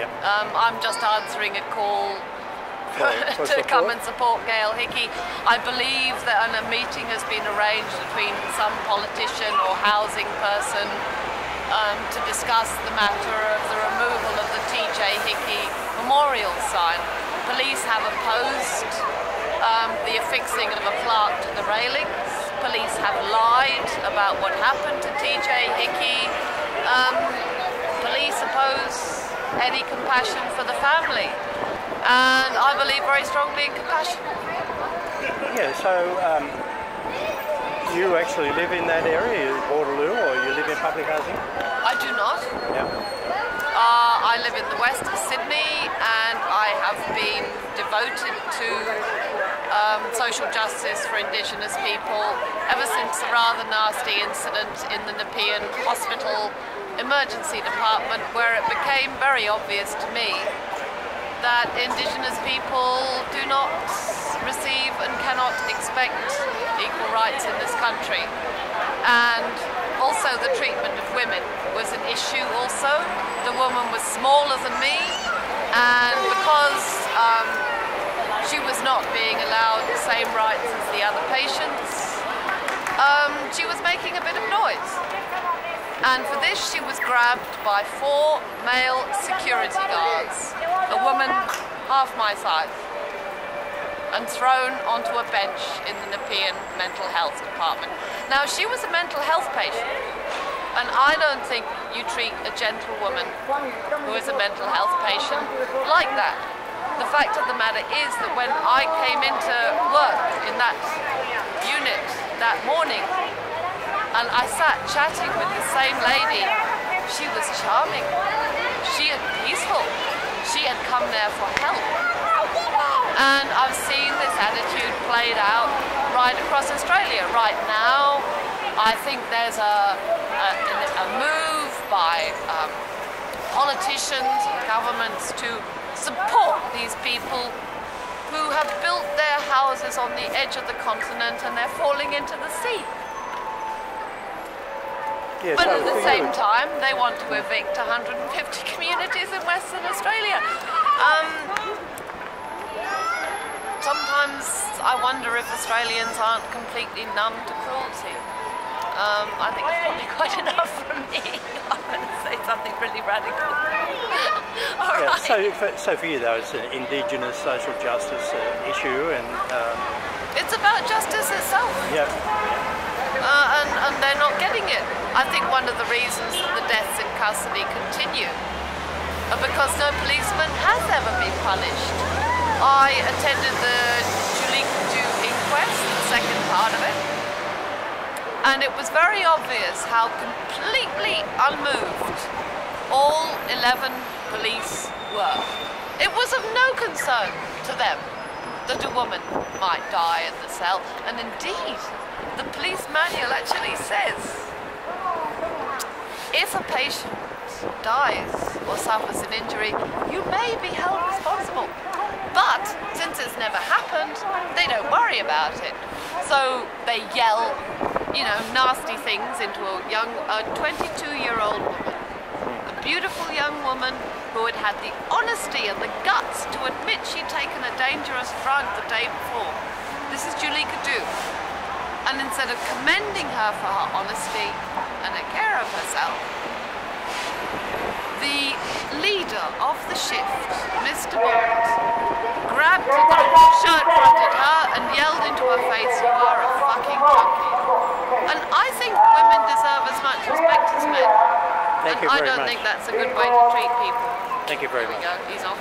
Yep. I'm just answering a call to come and support Gail Hickey. I believe that a meeting has been arranged between some politician or housing person to discuss the matter of the removal of the TJ Hickey memorial sign. Police have opposed the affixing of a plaque to the railings. Police have lied about what happened to TJ Hickey. Police oppose any compassion for the family. And I believe very strongly in compassion. Yeah, so you actually live in that area, Waterloo, or you live in public housing? I do not. Yeah. I live in the west of Sydney, and I have been devoted to social justice for Indigenous people ever since the rather nasty incident in the Nepean Hospital Emergency Department, where it became very obvious to me that Indigenous people do not receive and cannot expect equal rights in this country. And also the treatment of women was an issue also. The woman was smaller than me, and because she was not being allowed the same rights as the other patients, she was making a bit of noise. And for this she was grabbed by 4 male security guards, a woman half my size, and thrown onto a bench in the Nepean Mental Health Department. Now, she was a mental health patient, and I don't think you treat a gentlewoman who is a mental health patient like that. The fact of the matter is that when I came into work in that unit that morning, and I sat chatting with the same lady, she was charming, she was peaceful, she had come there for help. And I've seen this attitude played out right across Australia. Right now, I think there's a move by politicians and governments to support these people who have built their houses on the edge of the continent and they're falling into the sea. Yeah, but so at the same time, they want to evict 150 communities in Western Australia. Sometimes I wonder if Australians aren't completely numb to cruelty. I think it's probably quite enough for me. I'm going to say something really radical. All yeah, right. So for you though, it's an Indigenous social justice issue, and it's about justice itself. Yeah. And they're not getting it. I think one of the reasons that the deaths in custody continue are because no policeman has ever been punished. I attended the Deirdre inquest, the second part of it, and it was very obvious how completely unmoved all 11 police were. It was of no concern to them that a woman might die in the cell, and indeed, the police manual actually says if a patient dies or suffers an injury, you may be held responsible. But since it's never happened, they don't worry about it. So they yell, you know, nasty things into a 22-year-old woman, a beautiful young woman who had had the honesty and the guts to admit she'd taken a dangerous drug the day before. This is Julika Du. And instead of commending her for her honesty and her care of herself, the leader of the shift, Mr. Bond, grabbed her, shirt fronted her and yelled into her face, "You are a fucking junkie." And I think women deserve as much respect as men. Thank you I very don't much. think that's a good way to treat people. Thank you very much. There we go, he's off.